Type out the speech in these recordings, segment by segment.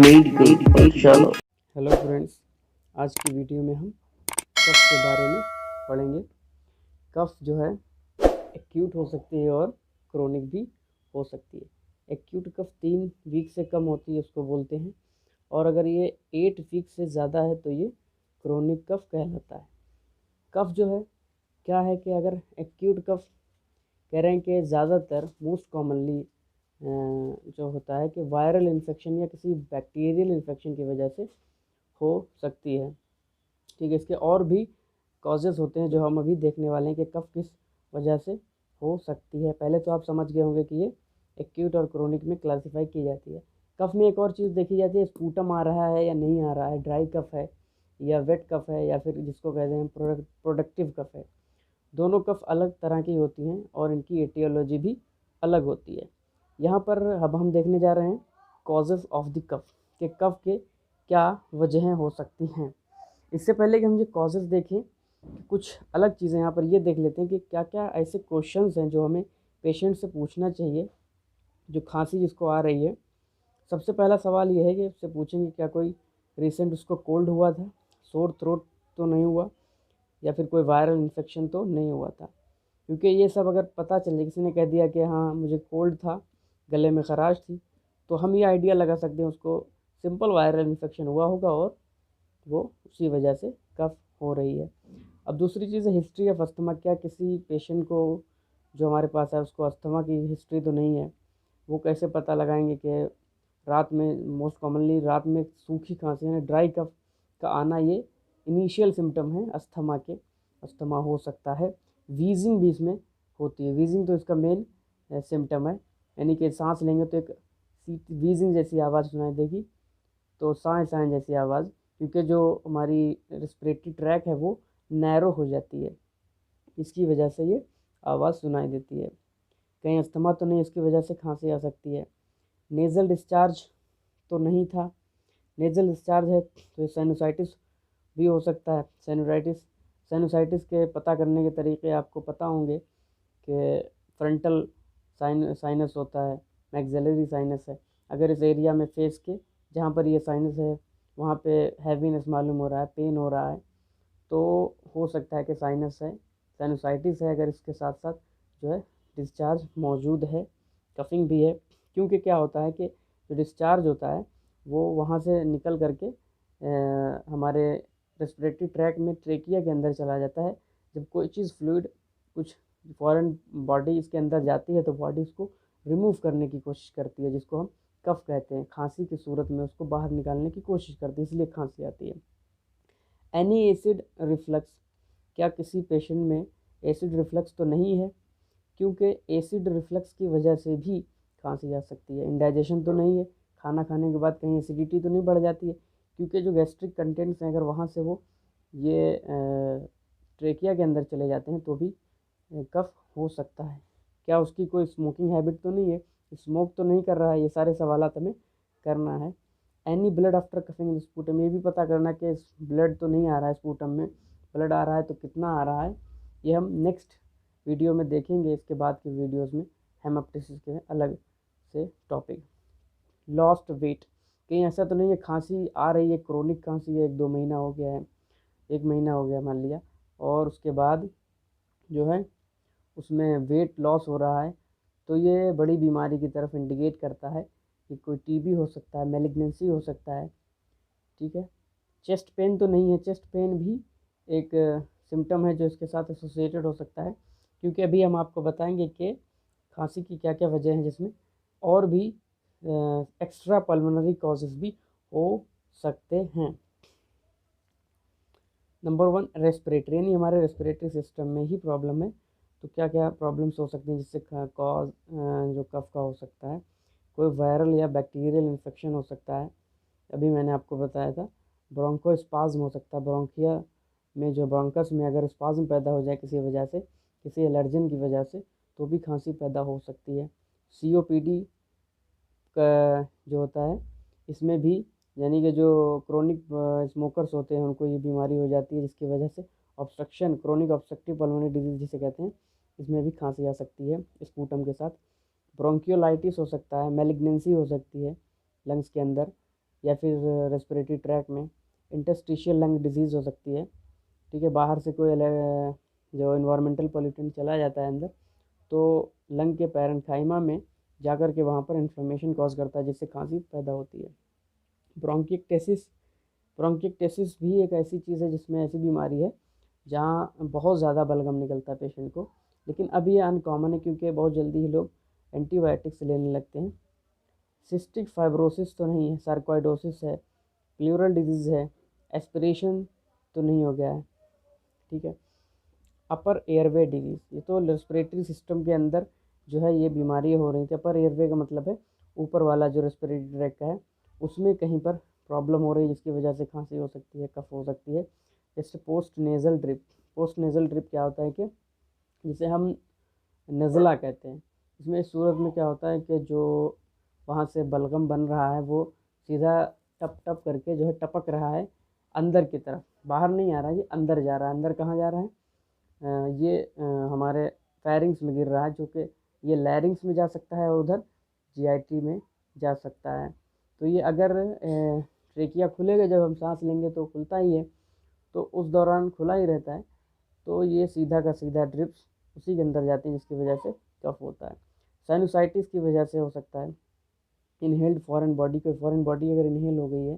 Medical पाठशाला। Hello friends, आज की वीडियो में हम कफ के बारे में पढ़ेंगे। कफ जो है एक्यूट हो सकती है और क्रोनिक भी हो सकती है। एक्यूट कफ 3 वीक से कम होती है उसको बोलते हैं, और अगर ये 8 वीक से ज़्यादा है तो ये क्रोनिक कफ कहलाता है। कफ जो है क्या है कि अगर एक्यूट कफ कह रहे हैं कि ज़्यादातर मोस्ट कॉमनली जो होता है कि वायरल इन्फेक्शन या किसी बैक्टीरियल इन्फेक्शन की वजह से हो सकती है। ठीक है, इसके और भी कॉजेज़ होते हैं जो हम अभी देखने वाले हैं कि कफ किस वजह से हो सकती है। पहले तो आप समझ गए होंगे कि ये एक्यूट और क्रोनिक में क्लासिफाई की जाती है। कफ में एक और चीज़ देखी जाती है, स्पूटम आ रहा है या नहीं आ रहा है, ड्राई कफ है या वेट कफ है, या फिर जिसको कहते हैं प्रोडक्टिव कफ है। दोनों कफ अलग तरह की होती हैं और इनकी एटियोलॉजी भी अलग होती है। यहाँ पर अब हम देखने जा रहे हैं कॉजेज़ ऑफ द कफ, कि कफ के क्या वजहें हो सकती हैं। इससे पहले कि हम ये कॉजेज़ देखें, कुछ अलग चीज़ें यहाँ पर ये देख लेते हैं कि क्या क्या ऐसे क्वेश्चंस हैं जो हमें पेशेंट से पूछना चाहिए जो खांसी जिसको आ रही है। सबसे पहला सवाल ये है कि उससे पूछेंगे क्या कोई रिसेंट उसको कोल्ड हुआ था, सोर थ्रोट तो नहीं हुआ, या फिर कोई वायरल इन्फेक्शन तो नहीं हुआ था। क्योंकि ये सब अगर पता चले, किसी ने कह दिया कि हाँ मुझे कोल्ड था, गले में खराश थी, तो हम ये आइडिया लगा सकते हैं उसको सिंपल वायरल इन्फेक्शन हुआ होगा और वो उसी वजह से कफ हो रही है। अब दूसरी चीज़ है हिस्ट्री ऑफ अस्थमा। क्या किसी पेशेंट को जो हमारे पास है उसको अस्थमा की हिस्ट्री तो नहीं है। वो कैसे पता लगाएंगे कि रात में, मोस्ट कॉमनली रात में सूखी खांसी यानी ड्राई कफ का आना, ये इनिशियल सिम्टम है अस्थमा के। अस्थमा हो सकता है। वीजिंग भी इसमें होती है। वीजिंग तो इसका मेन सिम्टम है, यानी कि सांस लेंगे तो एक वीजिंग जैसी आवाज़ सुनाई देगी, तो सांय सांय जैसी आवाज़, क्योंकि जो हमारी रेस्पिरेटरी ट्रैक है वो नैरो हो जाती है, इसकी वजह से ये आवाज़ सुनाई देती है। कहीं अस्थमा तो नहीं, इसकी वजह से खांसी आ सकती है। नेज़ल डिस्चार्ज तो नहीं था। नेज़ल डिस्चार्ज है तो साइनोसाइटिस भी हो सकता है। साइनोसाइटिस के पता करने के तरीके आपको पता होंगे कि फ्रंटल साइनस होता है, मैक्सिलरी साइनस है। अगर इस एरिया में फेस के जहाँ पर ये साइनस है वहाँ पे हैवीनेस मालूम हो रहा है, पेन हो रहा है, तो हो सकता है कि साइनस है, साइनोसाइटिस है। अगर इसके साथ साथ जो है डिस्चार्ज मौजूद है, कफिंग भी है। क्योंकि क्या होता है कि जो डिस्चार्ज होता है वो वहाँ से निकल करके हमारे रेस्पिरेटरी ट्रैक में ट्रेकिया के अंदर चला जाता है। जब कोई चीज़ फ्लूइड, कुछ फॉरेन बॉडी इसके अंदर जाती है तो बॉडी इसको रिमूव करने की कोशिश करती है, जिसको हम कफ कहते हैं। खांसी की सूरत में उसको बाहर निकालने की कोशिश करती है, इसलिए खांसी आती है। Any acid reflux. क्या किसी पेशेंट में एसिड रिफ्लक्स तो नहीं है? क्योंकि एसिड रिफ्लक्स की वजह से भी खांसी आ सकती है। इंडाइजेशन तो नहीं है, खाना खाने के बाद कहीं एसिडिटी तो नहीं बढ़ जाती है? क्योंकि जो गैस्ट्रिक कंटेंट्स हैं अगर वहाँ से वो ये ट्रेकिया के अंदर चले जाते हैं तो भी कफ हो सकता है। क्या उसकी कोई स्मोकिंग हैबिट तो नहीं है, स्मोक तो नहीं कर रहा है? ये सारे सवाल हमें करना है। Any blood after coughing sputum, ये भी पता करना कि ब्लड तो नहीं आ रहा है स्पूटम में, ब्लड आ रहा है तो कितना आ रहा है। ये हम नेक्स्ट वीडियो में देखेंगे, इसके बाद के वीडियोस में हेमोप्टिसिस के अलग से टॉपिक। Lost weight. कहीं ऐसा तो नहीं है खांसी आ रही है, क्रोनिक खांसी है, 1-2 महीना हो गया है, 1 महीना हो गया मान लिया, और उसके बाद जो है उसमें वेट लॉस हो रहा है, तो ये बड़ी बीमारी की तरफ इंडिकेट करता है कि कोई टीबी हो सकता है, मैलिग्नेंसी हो सकता है। ठीक है। चेस्ट पेन तो नहीं है। चेस्ट पेन भी एक सिम्टम है जो इसके साथ एसोसिएटेड हो सकता है, क्योंकि अभी हम आपको बताएंगे कि खांसी की क्या क्या वजह हैं, जिसमें और भी एक्स्ट्रा पल्मोनरी कॉजेज़ भी हो सकते हैं। नंबर 1 रेस्पिरेटरी, यानी हमारे रेस्पिरेटरी सिस्टम में ही प्रॉब्लम है। तो क्या क्या प्रॉब्लम्स हो सकती हैं जिससे कॉज जो कफ का हो सकता है? कोई वायरल या बैक्टीरियल इन्फेक्शन हो सकता है, अभी मैंने आपको बताया था। ब्रोंकोस्पाज्म हो सकता है, ब्रोंकिया में जो ब्रोंकस में अगर स्पाज्म पैदा हो जाए किसी वजह से, किसी एलर्जन की वजह से, तो भी खांसी पैदा हो सकती है। सीओपीडी का जो होता है इसमें भी, यानी कि जो क्रोनिक स्मोकर्स होते हैं उनको ये बीमारी हो जाती है, जिसकी वजह से obstruction, chronic obstructive pulmonary disease जिसे कहते हैं, इसमें भी खांसी आ सकती है स्पूटम के साथ। ब्रोंकियोलाइटिस हो सकता है, मैलिग्नेंसी हो सकती है लंग्स के अंदर, या फिर रेस्पिरेटरी ट्रैक में। इंटरस्टिशियल लंग डिजीज़ हो सकती है, ठीक है। बाहर से कोई जो इन्वायरमेंटल पोल्यूटेंट चला जाता है अंदर, तो लंग के पैरेन्काइमा में जाकर के वहाँ पर इन्फ्लेमेशन कॉज करता है, जिससे खांसी पैदा होती है। ब्रोंकिक्टेसिस, ब्रोंकिक्टेसिस भी एक ऐसी चीज़ है जिसमें ऐसी बीमारी है जहाँ बहुत ज़्यादा बलगम निकलता है पेशेंट को, लेकिन अभी ये अनकॉमन है क्योंकि बहुत जल्दी ही लोग एंटीबायोटिक्स लेने लगते हैं। सिस्टिक फाइब्रोसिस तो नहीं है, सार्कोइडोसिस है, प्लूरल डिजीज़ है, एस्पिरेशन तो नहीं हो गया है, ठीक है। अपर एयरवे डिजीज़, ये तो रेस्पिरेटरी सिस्टम के अंदर जो है ये बीमारी हो रही थी। अपर एयरवे का मतलब है ऊपर वाला जो रेस्पिरेटरी ट्रैक का है उसमें कहीं पर प्रॉब्लम हो रही है, जिसकी वजह से खांसी हो सकती है, कफ हो सकती है। जैसे post nasal drip, post nasal drip क्या होता है कि जिसे हम नज़ला कहते हैं, इसमें इस सूरत में क्या होता है कि जो वहाँ से बलगम बन रहा है वो सीधा टप टप करके जो है टपक रहा है अंदर की तरफ, बाहर नहीं आ रहा है, ये अंदर जा रहा है। अंदर कहाँ जा रहा है? ये हमारे फेरिंग्स में गिर रहा है, जो कि ये लैरिंग्स में जा सकता है और उधर जीआईटी में जा सकता है। तो ये अगर ट्रेकिया खुलेगा, जब हम सांस लेंगे तो खुलता ही है, तो उस दौरान खुला ही रहता है, तो ये सीधा का सीधा ड्रिप्स उसी के अंदर जाती हैं, जिसकी वजह से कफ होता है। साइनोसाइटिस की वजह से हो सकता है। इनहेल्ड फॉरेन बॉडी, कोई फॉरेन बॉडी अगर इनहेल हो गई है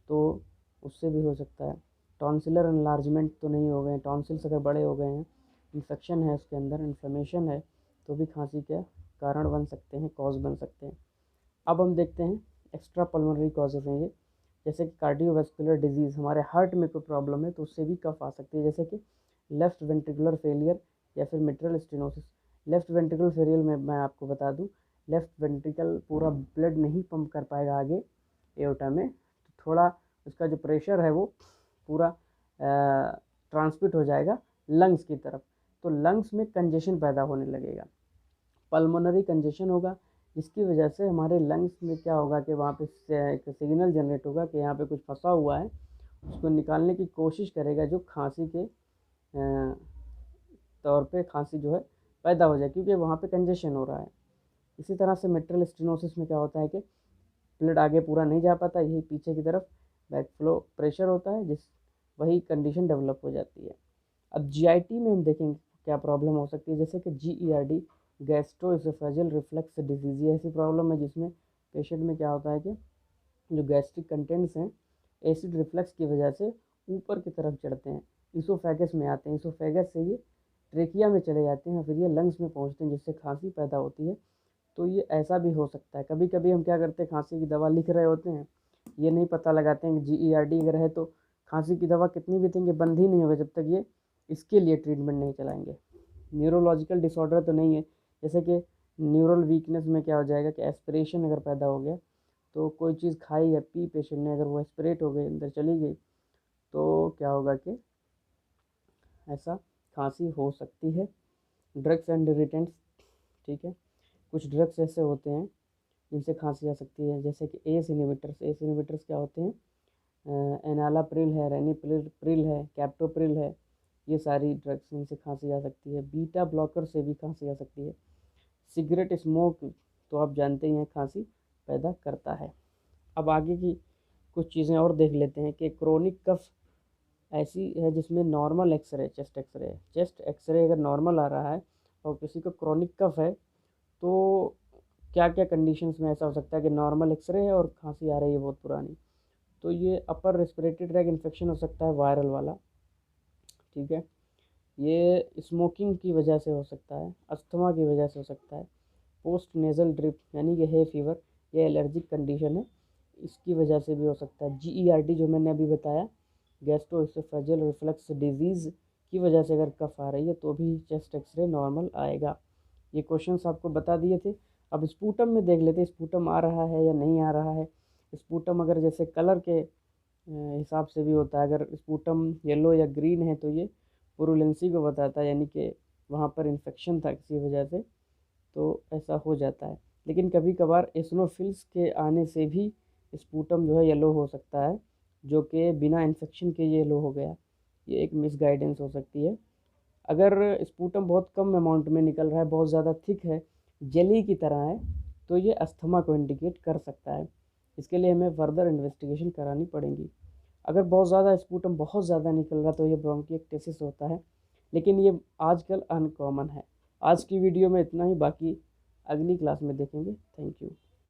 तो उससे भी हो सकता है। टॉन्सिलर एनलार्जमेंट तो नहीं हो गए, टॉन्सिल्स अगर बड़े हो गए हैं, इन्फेक्शन है उसके अंदर, इन्फ्लेमेशन है, तो भी खांसी के कारण बन सकते हैं, कॉज बन सकते हैं। अब हम देखते हैं एक्स्ट्रा पल्मोनरी कॉजेज़ हैं ये, जैसे कि कार्डियोवास्कुलर डिजीज़, हमारे हार्ट में कोई प्रॉब्लम है तो उससे भी कफ आ सकती है, जैसे कि लेफ़्ट वेंट्रिकुलर फेलियर या फिर mitral stenosis. Left ventricular failure में मैं आपको बता दूं, लेफ़्ट वेंट्रिकल पूरा ब्लड नहीं पंप कर पाएगा आगे एओर्टा में, तो थोड़ा उसका जो प्रेशर है वो पूरा ट्रांसमिट हो जाएगा लंग्स की तरफ, तो लंग्स में कंजेशन पैदा होने लगेगा, पल्मोनरी कंजेशन होगा, जिसकी वजह से हमारे लंग्स में क्या होगा कि वहाँ पे एक सिग्नल जनरेट होगा कि यहाँ पे कुछ फंसा हुआ है, उसको निकालने की कोशिश करेगा, जो खांसी के तौर पे खांसी जो है पैदा हो जाए, क्योंकि वहाँ पे कंजेशन हो रहा है। इसी तरह से मिट्रल स्टेनोसिस में क्या होता है कि ब्लड आगे पूरा नहीं जा पाता, यही पीछे की तरफ बैक फ्लो प्रेशर होता है, जिस वही कंडीशन डेवलप हो जाती है। अब जीआईटी में हम देखेंगे क्या प्रॉब्लम हो सकती है, जैसे कि जीईआरडी, गैस्ट्रोइसोफेजियल रिफ्लक्स डिजीज़, ये ऐसी प्रॉब्लम है जिसमें पेशेंट में क्या होता है कि जो गैस्ट्रिक कंटेंट्स हैं एसिड रिफ्लक्स की वजह से ऊपर की तरफ चढ़ते हैं, इसोफेगस में आते हैं, इसोफेगस से ये ट्रेकिया में चले जाते हैं, फिर ये लंग्स में पहुंचते हैं, जिससे खांसी पैदा होती है। तो ये ऐसा भी हो सकता है। कभी कभी हम क्या करते हैं, खांसी की दवा लिख रहे होते हैं, ये नहीं पता लगाते हैं कि जीईआरडी अगर है तो खांसी की दवा कितनी भी देंगे बंद ही नहीं होगा जब तक ये इसके लिए ट्रीटमेंट नहीं चलाएंगे। न्यूरोलॉजिकल डिसऑर्डर तो नहीं है, जैसे कि न्यूरल वीकनेस में क्या हो जाएगा कि एस्पिरेशन अगर पैदा हो गया, तो कोई चीज़ खाई या पी पेशेंट ने, अगर वो एस्पिरेट हो गई, अंदर चली गई, तो क्या होगा कि ऐसा खांसी हो सकती है। ड्रग्स एंड इरिटेंट्स, ठीक है, कुछ ड्रग्स ऐसे होते हैं जिनसे खांसी आ सकती है, जैसे कि एस इनहिबिटर्स। एस इनहिबिटर्स क्या होते हैं? एनालाप्रिल है, रेनिप्रिल है, कैप्टोप्रिल है, ये सारी ड्रग्स, इनसे खांसी आ सकती है। बीटा ब्लॉकर से भी खांसी आ सकती है। सिगरेट स्मोक तो आप जानते ही हैं खांसी पैदा करता है। अब आगे की कुछ चीज़ें और देख लेते हैं कि क्रोनिक कफ ऐसी है जिसमें नॉर्मल एक्सरे, चेस्ट एक्सरे है, चेस्ट एक्सरे अगर नॉर्मल आ रहा है और किसी को क्रोनिक कफ है, तो क्या क्या कंडीशंस में ऐसा हो सकता है कि नॉर्मल एक्सरे है और खांसी आ रही है बहुत पुरानी, तो ये अपर रेस्पिरेटरी ट्रैक इन्फेक्शन हो सकता है, वायरल वाला, ठीक है। ये स्मोकिंग की वजह से हो सकता है, अस्थमा की वजह से हो सकता है, पोस्ट नेज़ल ड्रिप यानी कि हे फीवर, ये एलर्जिक कंडीशन है, इसकी वजह से भी हो सकता है। जीईआरडी जो मैंने अभी बताया, गैस्ट्रोइसोफेजियल रिफ्लक्स डिजीज़ की वजह से अगर कफ आ रही है तो भी चेस्ट एक्सरे नॉर्मल आएगा। ये क्वेश्चंस आपको बता दिए थे। अब स्पूटम में देख लेते हैं, स्पूटम आ रहा है या नहीं आ रहा है। स्पूटम अगर जैसे कलर के हिसाब से भी होता है, अगर स्पूटम येलो या ग्रीन है तो ये पुरुलेंसी को बताता है, यानी कि वहाँ पर इन्फेक्शन था किसी वजह से, तो ऐसा हो जाता है। लेकिन कभी कभार एसनोफिल्स के आने से भी स्पूटम जो है येलो हो सकता है, जो कि बिना इन्फेक्शन के येलो हो गया, ये एक मिसगाइडेंस हो सकती है। अगर स्पूटम बहुत कम अमाउंट में निकल रहा है, बहुत ज़्यादा थिक है, जेली की तरह है, तो ये अस्थमा को इंडिकेट कर सकता है। इसके लिए हमें फर्दर इन्वेस्टिगेशन करानी पड़ेगी। अगर बहुत ज़्यादा स्पूटम बहुत ज़्यादा निकल रहा तो ये ब्रोंकिएक्टेसिस होता है, लेकिन ये आजकल अनकॉमन है। आज की वीडियो में इतना ही, बाकी अगली क्लास में देखेंगे। Thank you.